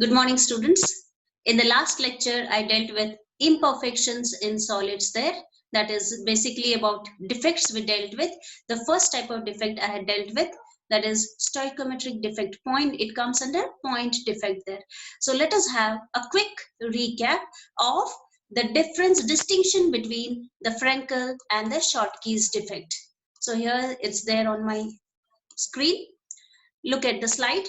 Good morning, students. In the last lecture, I dealt with imperfections in solids there. That is basically about defects we dealt with. The first type of defect I had dealt with, that is stoichiometric defect. Point, it comes under point defect there. So let us have a quick recap of the distinction between the Frenkel and the Schottky's defect. So here it's there on my screen. Look at the slide.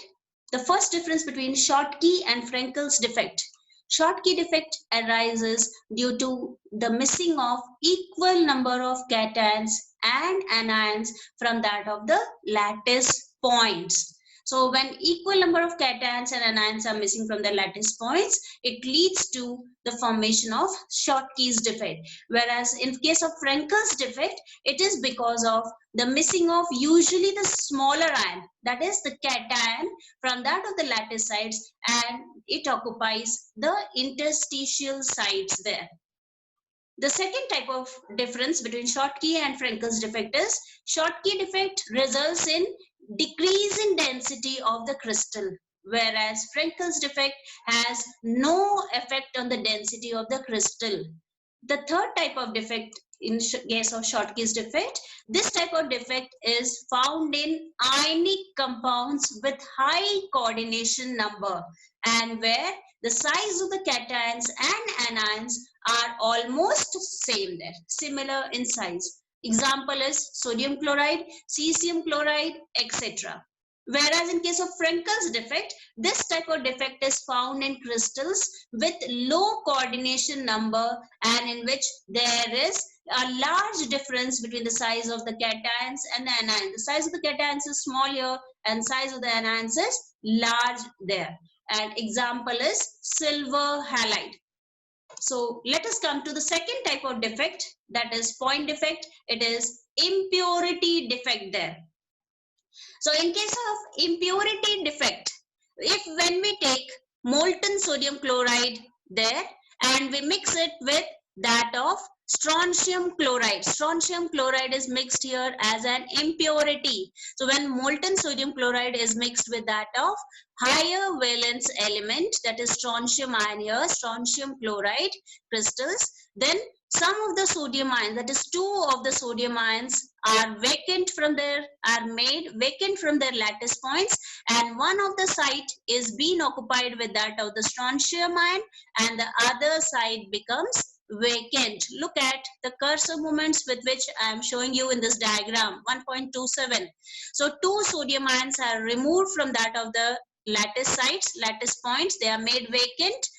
The first difference between Schottky and Frenkel's defect. Schottky defect arises due to the missing of equal number of cations and anions from that of the lattice points. So when equal number of cations and anions are missing from the lattice points, it leads to the formation of Schottky's defect. Whereas in case of Frenkel's defect, it is because of the missing of usually the smaller ion, that is the cation, from that of the lattice sites, and it occupies the interstitial sites there. The second type of difference between Schottky and Frenkel's defect is Schottky defect results in decrease in density of the crystal, whereas Frenkel's defect has no effect on the density of the crystal. The third type of defect in case of Schottky's defect, this type of defect is found in ionic compounds with high coordination number, and where the size of the cations and anions are almost same there, similar in size. Example is sodium chloride, cesium chloride, etc. Whereas in case of Frenkel's defect, this type of defect is found in crystals with low coordination number, and in which there is a large difference between the size of the cations and the anions. The size of the cations is small here and size of the anions is large there. And example is silver halide. So let us come to the second type of defect, that is point defect. It is impurity defect there. So in case of impurity defect, if when we take molten sodium chloride there and we mix it with that of strontium chloride is mixed here as an impurity. So when molten sodium chloride is mixed with that of higher valence element, that is strontium ion here, strontium chloride crystals, then some of the sodium ions, that is 2 of the sodium ions, are made vacant from their lattice points, and one of the site is being occupied with that of the strontium ion and the other side becomes vacant. Look at the cursor movements with which I am showing you in this diagram, 1.27. So 2 sodium ions are removed from that of the lattice points, they are made vacant,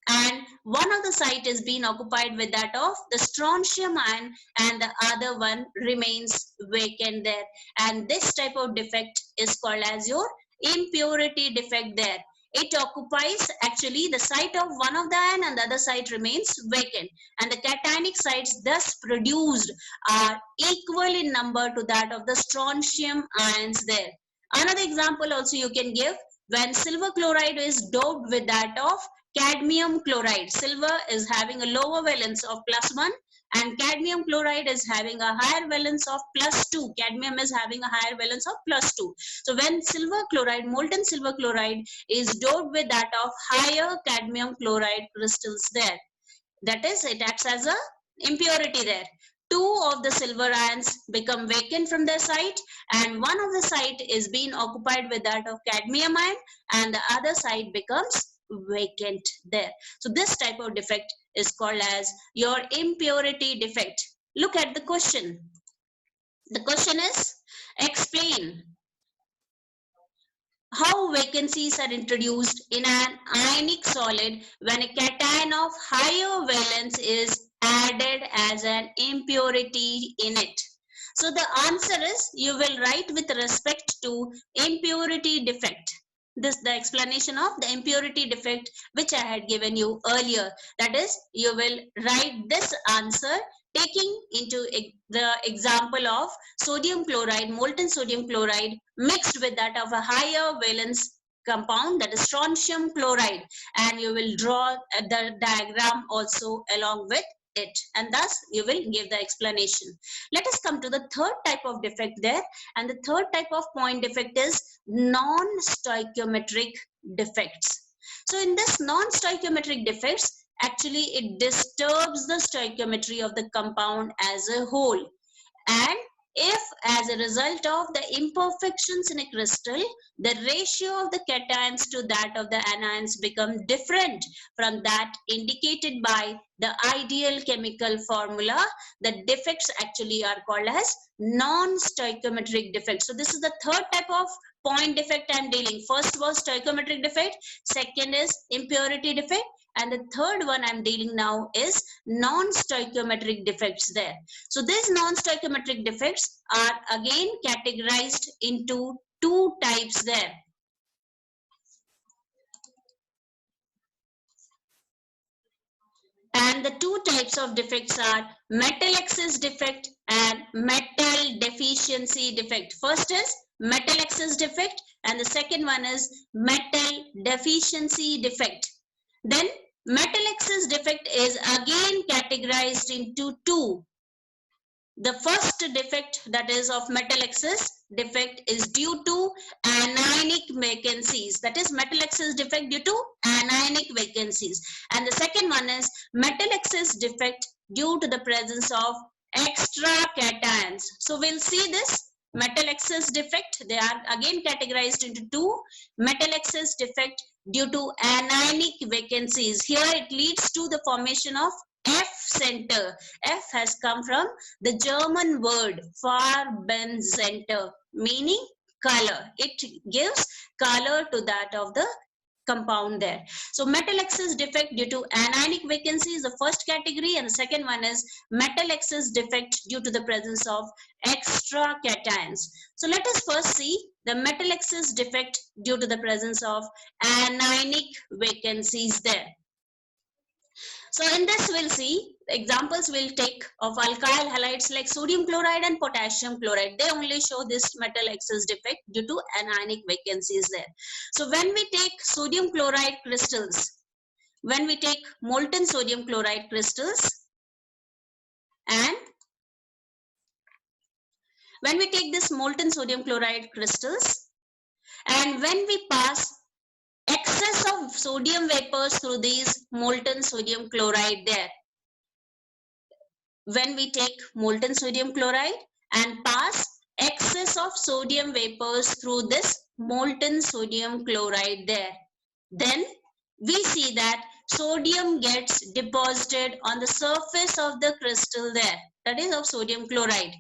and one of the site is being occupied with that of the strontium ion and the other one remains vacant there, and this type of defect is called as your impurity defect there. It occupies actually the site of one of the ion and the other site remains vacant, and the cationic sites thus produced are equal in number to that of the strontium ions there. Another example also you can give, when silver chloride is doped with that of cadmium chloride. Silver is having a lower valence of +1 and cadmium chloride is having a higher valence of +2. Cadmium is having a higher valence of +2. So when silver chloride, molten silver chloride is doped with that of higher cadmium chloride crystals there, that is, it acts as a impurity there. 2 of the silver ions become vacant from their site and one of the site is being occupied with that of cadmium ion and the other site becomes vacant there. So this type of defect is called as your impurity defect. Look at the question. The question is, explain how vacancies are introduced in an ionic solid when a cation of higher valence is added as an impurity in it. So the answer is, you will write with respect to impurity defect. This the explanation of the impurity defect which I had given you earlier. That is, you will write this answer taking into the example of sodium chloride, molten sodium chloride mixed with that of a higher valence compound, that is strontium chloride, and you will draw the diagram also along with it, and thus you will give the explanation. Let us come to the third type of defect there, and the third type of point defect is non-stoichiometric defects. So in this non-stoichiometric defects, actually it disturbs the stoichiometry of the compound as a whole. And if as a result of the imperfections in a crystal, the ratio of the cations to that of the anions become different from that indicated by the ideal chemical formula, the defects actually are called as non-stoichiometric defects. So this is the third type of point defect I am dealing. First was stoichiometric defect, second is impurity defect, and the third one I'm dealing now is non-stoichiometric defects there. So these non-stoichiometric defects are again categorized into two types there. And the two types of defects are metal excess defect and metal deficiency defect. First is metal excess defect and the second one is metal deficiency defect. Then metal excess defect is again categorized into two. The first defect, that is of metal excess defect, is due to anionic vacancies. That is metal excess defect due to anionic vacancies. And the second one is metal excess defect due to the presence of extra cations. So we'll see this metal excess defect. They are again categorized into two. Metal excess defect due to anionic vacancies. Here it leads to the formation of F center. F has come from the German word Farbencenter, meaning color. It gives color to that of the compound there. So metal excess defect due to anionic vacancy is the first category, and the second one is metal excess defect due to the presence of extra cations. So let us first see the metal excess defect due to the presence of anionic vacancies there. So in this we'll see examples we'll take of alkyl halides like sodium chloride and potassium chloride. They only show this metal excess defect due to anionic vacancies there. So when we take sodium chloride crystals, when we take molten sodium chloride crystals, and when we take this molten sodium chloride crystals, and when we pass excess of sodium vapors through these molten sodium chloride there, when we take molten sodium chloride and pass excess of sodium vapors through this molten sodium chloride there, then we see that sodium gets deposited on the surface of the crystal there, that is of sodium chloride.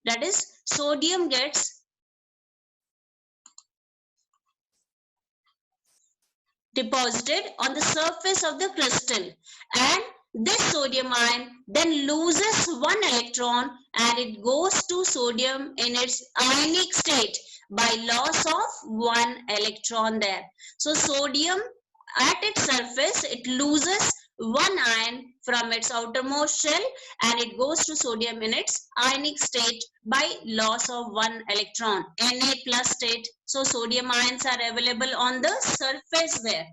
That is, sodium gets deposited on the surface of the crystal, and this sodium ion then loses one electron and it goes to sodium in its ionic state by loss of one electron there. So sodium at its surface, it loses one ion from its outermost shell and it goes to sodium in its ionic state by loss of one electron, Na plus state. So sodium ions are available on the surface there.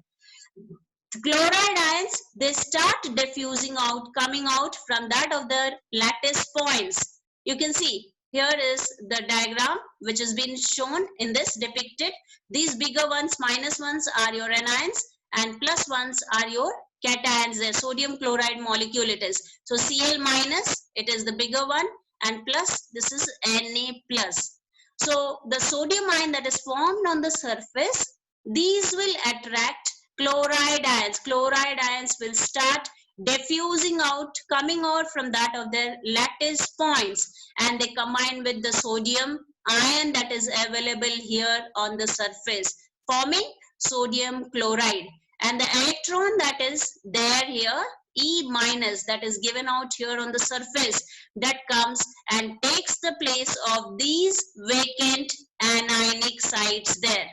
Chloride ions, they start diffusing out, coming out from that of the lattice points. You can see here is the diagram which has been shown in this depicted. These bigger ones, minus ones, are your anions and plus ones are your cations. The sodium chloride molecule it is. So Cl minus, it is the bigger one, and plus this is Na plus. So the sodium ion that is formed on the surface, these will attract chloride ions. Chloride ions will start diffusing out, coming out from that of their lattice points, and they combine with the sodium ion that is available here on the surface, forming sodium chloride. And the electron that is there here, E minus, that is given out here on the surface, that comes and takes the place of these vacant anionic sites there.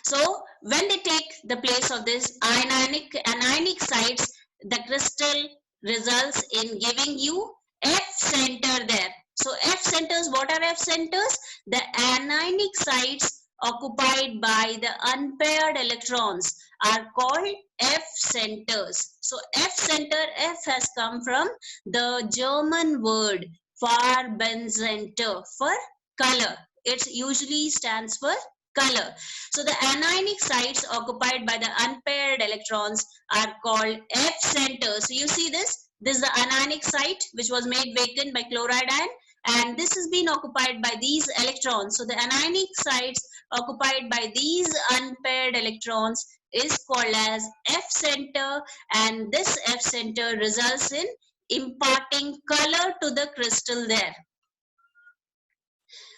So when they take the place of this anionic sites, the crystal results in giving you F center there. So F centers, what are F centers? The anionic sites occupied by the unpaired electrons are called F centers. So F center, F has come from the German word Farbencenter, for color. It usually stands for color. So the anionic sites occupied by the unpaired electrons are called F centers. So you see this? This is the anionic site which was made vacant by chloride ion, and this has been occupied by these electrons. So the anionic sites occupied by these unpaired electrons is called as F center, and this F center results in imparting color to the crystal there.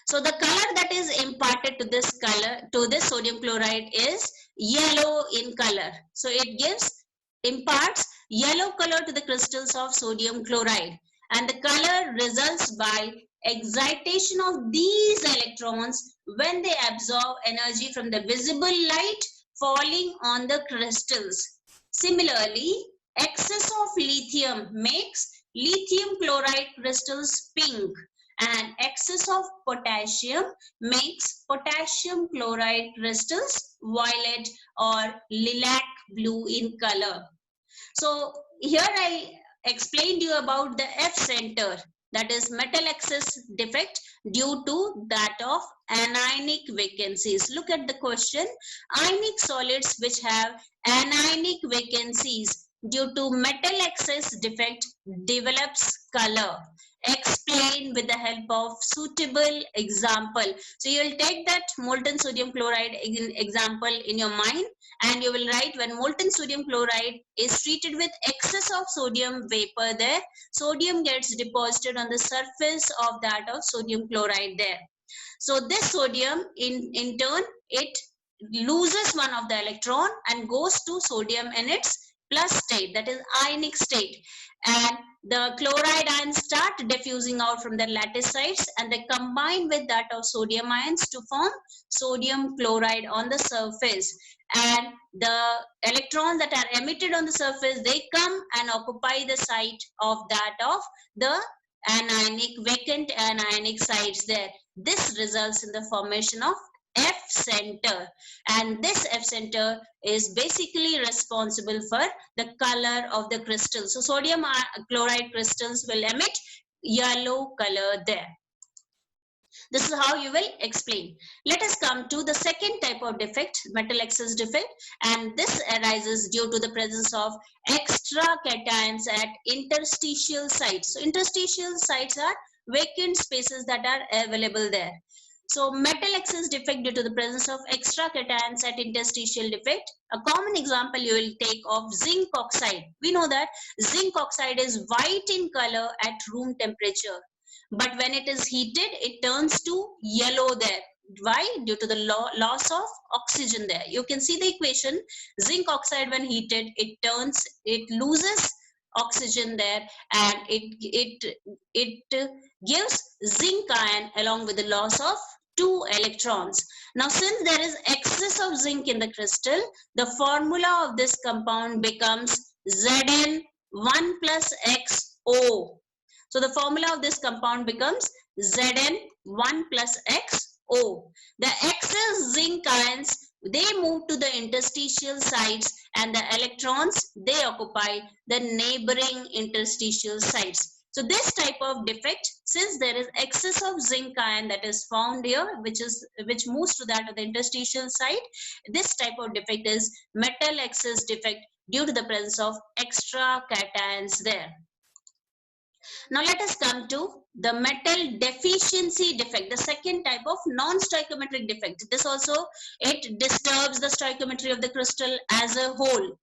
So the color that is imparted to this sodium chloride is yellow in color. So it imparts yellow color to the crystals of sodium chloride, and the color results by excitation of these electrons when they absorb energy from the visible light falling on the crystals. Similarly, excess of lithium makes lithium chloride crystals pink, and excess of potassium makes potassium chloride crystals violet or lilac blue in color. So here I explained you about the F center, that is metal excess defect due to that of anionic vacancies. Look at the question. Ionic solids which have anionic vacancies due to metal excess defect develops color. Explain with the help of suitable example. So you will take that molten sodium chloride example in your mind, and you will write, when molten sodium chloride is treated with excess of sodium vapor there, sodium gets deposited on the surface of that of sodium chloride there. So this sodium in turn, it loses one of the electron and goes to sodium in its plus state, that is ionic state, and the chloride ions start diffusing out from the lattice sites, and they combine with that of sodium ions to form sodium chloride on the surface, and the electrons that are emitted on the surface, they come and occupy the site of that of the vacant anionic sites there. This results in the formation of F center, and this F center is basically responsible for the color of the crystal. So sodium chloride crystals will emit yellow color there. This is how you will explain. Let us come to the second type of defect, metal excess defect, and this arises due to the presence of extra cations at interstitial sites. So interstitial sites are vacant spaces that are available there. So metal excess defect due to the presence of extra cations at interstitial defect. A common example you will take of zinc oxide. We know that zinc oxide is white in color at room temperature, but when it is heated, it turns to yellow there. Why? Due to the loss of oxygen there. You can see the equation. Zinc oxide, when heated, it loses oxygen there, and it gives zinc ion along with the loss of 2 electrons. Now, since there is excess of zinc in the crystal, the formula of this compound becomes Zn1 plus XO. So the formula of this compound becomes Zn1 plus XO. The excess zinc ions, they move to the interstitial sites, and the electrons, they occupy the neighboring interstitial sites. So this type of defect, since there is excess of zinc ion that is found here, which moves to that of the interstitial site, this type of defect is metal excess defect due to the presence of extra cations there. Now let us come to the metal deficiency defect, the second type of non-stoichiometric defect. This also, it disturbs the stoichiometry of the crystal as a whole.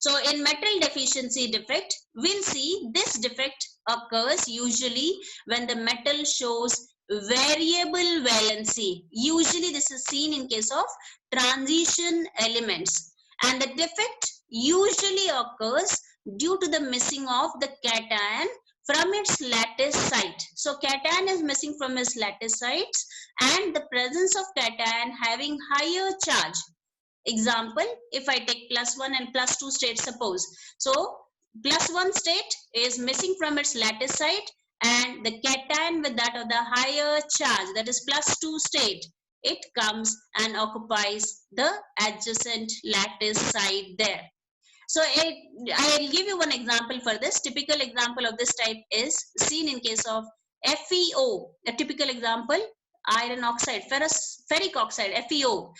So in metal deficiency defect, we'll see this defect occurs usually when the metal shows variable valency. Usually this is seen in case of transition elements, and the defect usually occurs due to the missing of the cation from its lattice site. So cation is missing from its lattice sites, and the presence of cation having higher charge. Example, if I take +1 and +2 state, suppose. So +1 state is missing from its lattice site, and the cation with that of the higher charge, that is +2 state, it comes and occupies the adjacent lattice site there. So I'll give you one example for this. Typical example of this type is seen in case of FeO. A typical example, iron oxide, ferric oxide, FeO,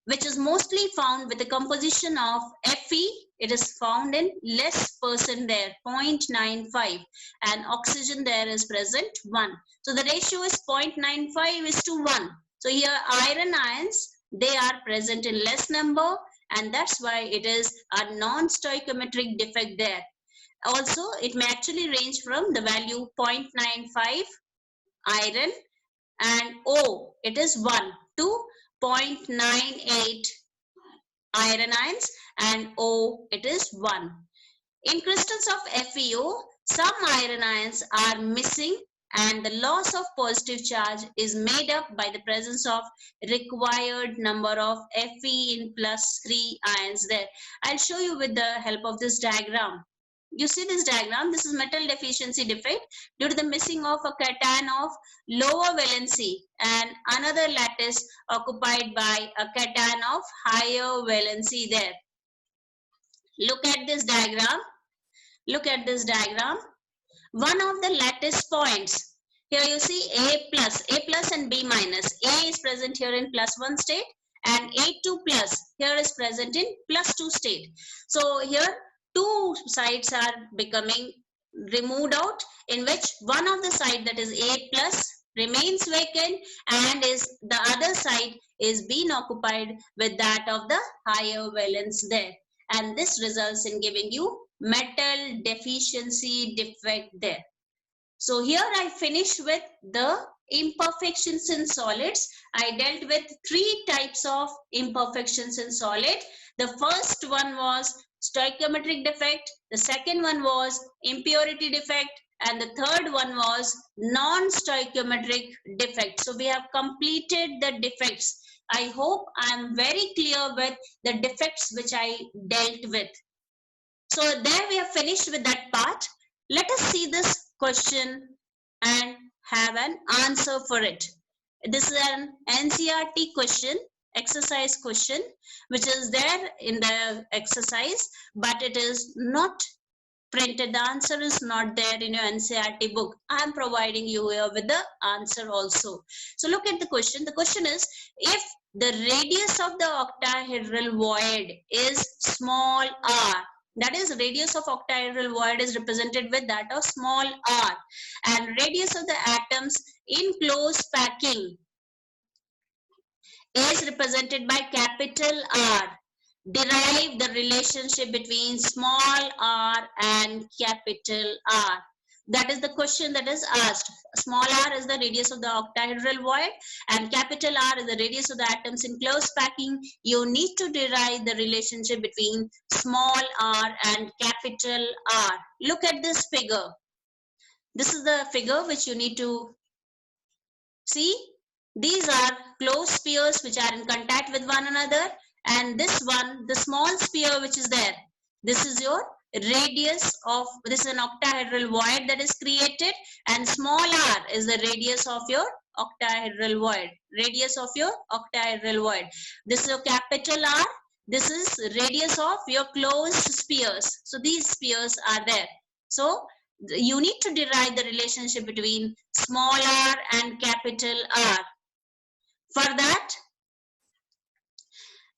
which is mostly found with the composition of Fe. It is found in less percent there, 0.95, and oxygen there is present 1. So the ratio is 0.95 is to 1. So here iron ions, they are present in less number, and that's why it is a non-stoichiometric defect there. Also, it may actually range from the value 0.95 iron, and O, it is 1, to 0.98 iron ions, and O, it is 1. In crystals of FeO, some iron ions are missing, and the loss of positive charge is made up by the presence of required number of Fe in +3 ions there. I'll show you with the help of this diagram. You see this diagram, this is metal deficiency defect due to the missing of a cation of lower valency and another lattice occupied by a cation of higher valency there. Look at this diagram. Look at this diagram. One of the lattice points, here you see A plus and B minus. A is present here in +1 state, and A2 plus here is present in +2 state. So here two sides are becoming removed out, in which one of the side, that is A plus, remains vacant, and is the other side is being occupied with that of the higher valence there, and this results in giving you metal deficiency defect there. So here I finish with the imperfections in solids. I dealt with 3 types of imperfections in solid. The first one was stoichiometric defect, the second one was impurity defect, and the third one was non-stoichiometric defect. So we have completed the defects. I hope I am very clear with the defects which I dealt with. So there we have finished with that part. Let us see this question and have an answer for it. This is an NCERT question, exercise question, which is there in the exercise, but it is not printed. The answer is not there in your NCERT book. I am providing you here with the answer also. So look at the question. The question is, if the radius of the octahedral void is small r, that is, radius of octahedral void is represented with that of small r, and radius of the atoms in close packing is represented by capital R. Derive the relationship between small r and capital R. That is the question that is asked. Small r is the radius of the octahedral void, and capital R is the radius of the atoms in close packing. You need to derive the relationship between small r and capital R. Look at this figure. This is the figure which you need to see. These are closed spheres which are in contact with one another, and this one, the small sphere which is there, this is your radius of, this is an octahedral void that is created, and small r is the radius of your octahedral void, radius of your octahedral void. This is your capital R, this is radius of your closed spheres. So these spheres are there. So you need to derive the relationship between small r and capital R. For that,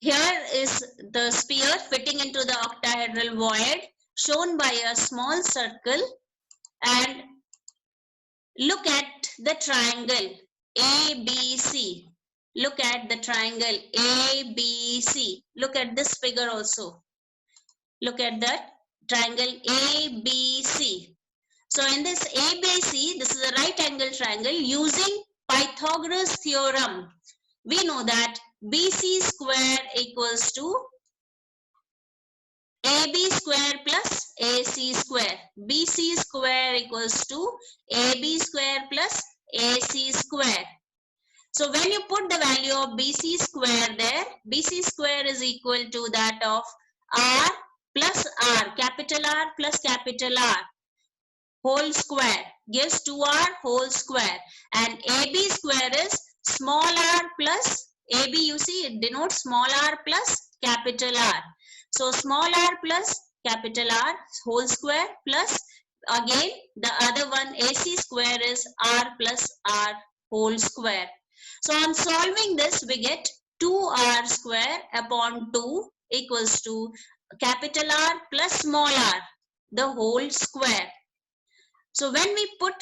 here is the sphere fitting into the octahedral void shown by a small circle, and look at the triangle ABC. Look at the triangle ABC. Look at this figure also. Look at that triangle ABC. So in this ABC, this is a right angle triangle. Using Pythagoras theorem, we know that BC square equals to AB square plus AC square. BC square equals to AB square plus AC square. So when you put the value of BC square there, BC square is equal to that of R plus R, capital R plus capital R whole square gives 2R whole square, and AB square is small r plus AB, you see it denotes small r plus capital R. So small r plus capital R whole square plus again the other one AC square is R plus R whole square. So on solving this, we get 2r square upon 2 equals to capital R plus small r, the whole square. So when we put,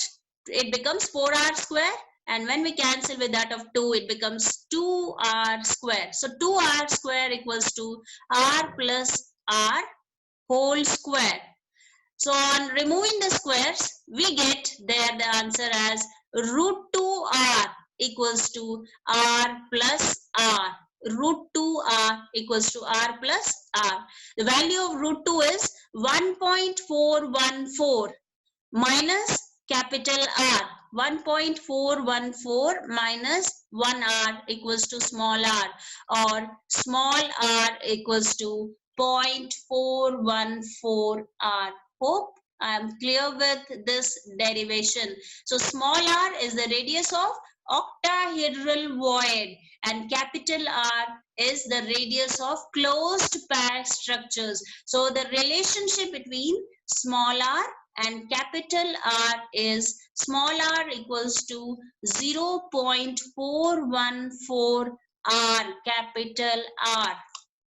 it becomes 4r square, and when we cancel with that of 2, it becomes 2r square. So 2r square equals to r plus r whole square. So on removing the squares, we get there the answer as root 2r equals to r plus r. Root 2r equals to r plus r. The value of root 2 is 1.414 minus capital R. 1.414 minus 1r equals to small r, or small r equals to 0.414 r. Hope I am clear with this derivation. So small r is the radius of octahedral void, and capital R is the radius of closed packed structures. So the relationship between small r and capital R is small r equals to 0.414 r capital R.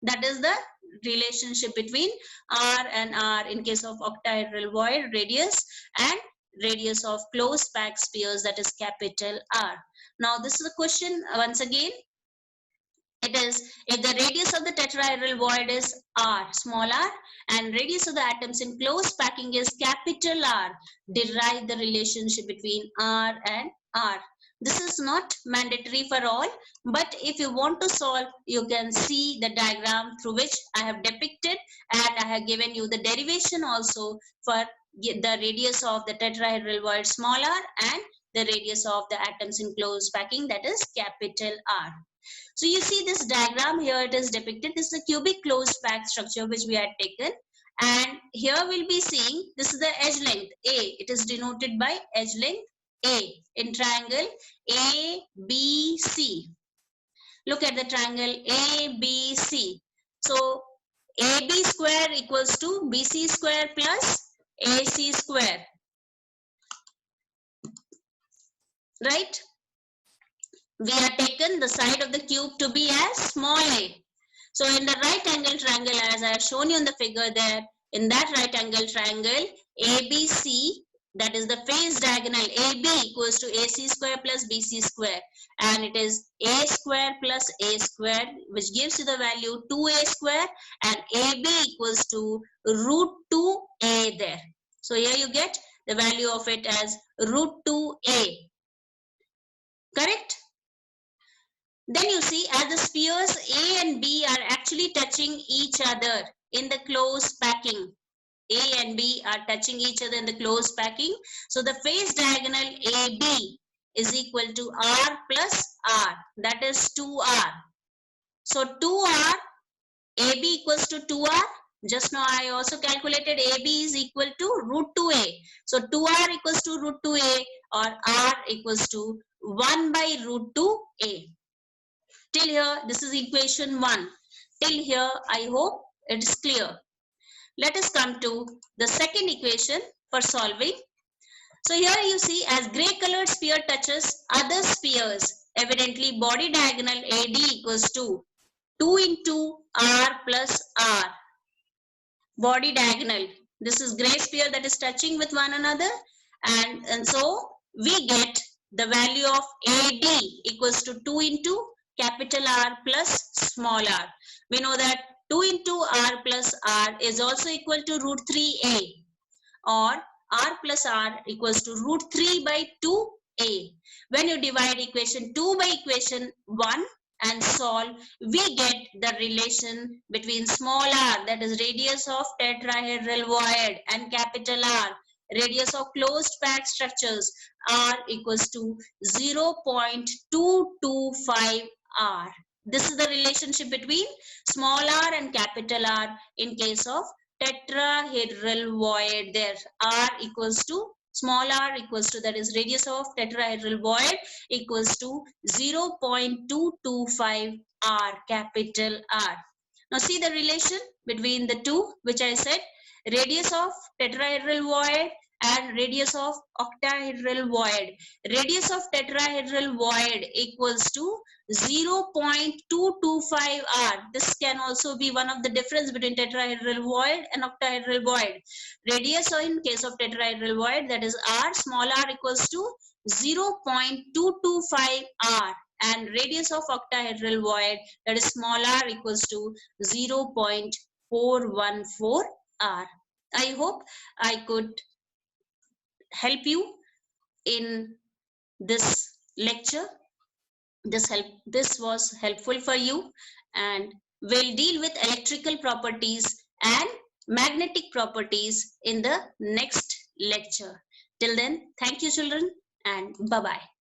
That is the relationship between R and R in case of octahedral void radius and radius of closed packed spheres, that is capital R. Now this is a question once again. It is, if the radius of the tetrahedral void is r, small r, and radius of the atoms in close packing is capital R, derive the relationship between r and r. This is not mandatory for all, but if you want to solve, you can see the diagram through which I have depicted, and I have given you the derivation also for the radius of the tetrahedral void small r and the radius of the atoms in close packing, that is capital R. So you see this diagram here, it is depicted. This is a cubic closed packed structure which we had taken, and here we'll be seeing this is the edge length A. It is denoted by edge length A in triangle ABC. Look at the triangle ABC. So AB square equals to BC square plus AC square, right? We have taken the side of the cube to be as small a. So in the right angle triangle, as I have shown you in the figure there, in that right angle triangle, ABC, that is the face diagonal, AB equals to AC square plus BC square, and it is A square plus A square, which gives you the value 2A square, and AB equals to root 2A there. So here you get the value of it as root 2A. Correct? Then you see, as the spheres A and B are actually touching each other in the close packing. A and B are touching each other in the close packing. So the face diagonal AB is equal to R plus R. That is 2R. So 2R, AB equals to 2R. Just now I also calculated AB is equal to root 2A. So 2R equals to root 2A, or R equals to 1 by root 2A. Till here, this is equation 1. Till here, I hope it is clear. Let us come to the second equation for solving. So here you see, as grey colored sphere touches other spheres, evidently body diagonal AD equals to 2 into R plus R. Body diagonal. This is grey sphere that is touching with one another, and so we get the value of AD equals to 2 into capital R plus small r. We know that 2 into R plus R is also equal to root 3A, or R plus R equals to root 3 by 2A. When you divide equation 2 by equation 1 and solve, we get the relation between small r, that is radius of tetrahedral void, and capital R, radius of closed packed structures, R equals to 0.225 R. This is the relationship between small r and capital R in case of tetrahedral void. There R equals to, small r equals to, that is radius of tetrahedral void, equals to 0.225 R, capital R. Now see the relation between the two which I said, radius of tetrahedral void and radius of octahedral void. Radius of tetrahedral void equals to 0.225 r. This can also be one of the difference between tetrahedral void and octahedral void. Radius in case of tetrahedral void, that is r, small r equals to 0.225 r, and radius of octahedral void, that is small r, equals to 0.414 r. I hope I could help you in this lecture. This was helpful for you, and we'll deal with electrical properties and magnetic properties in the next lecture. Till then, thank you children, and bye bye.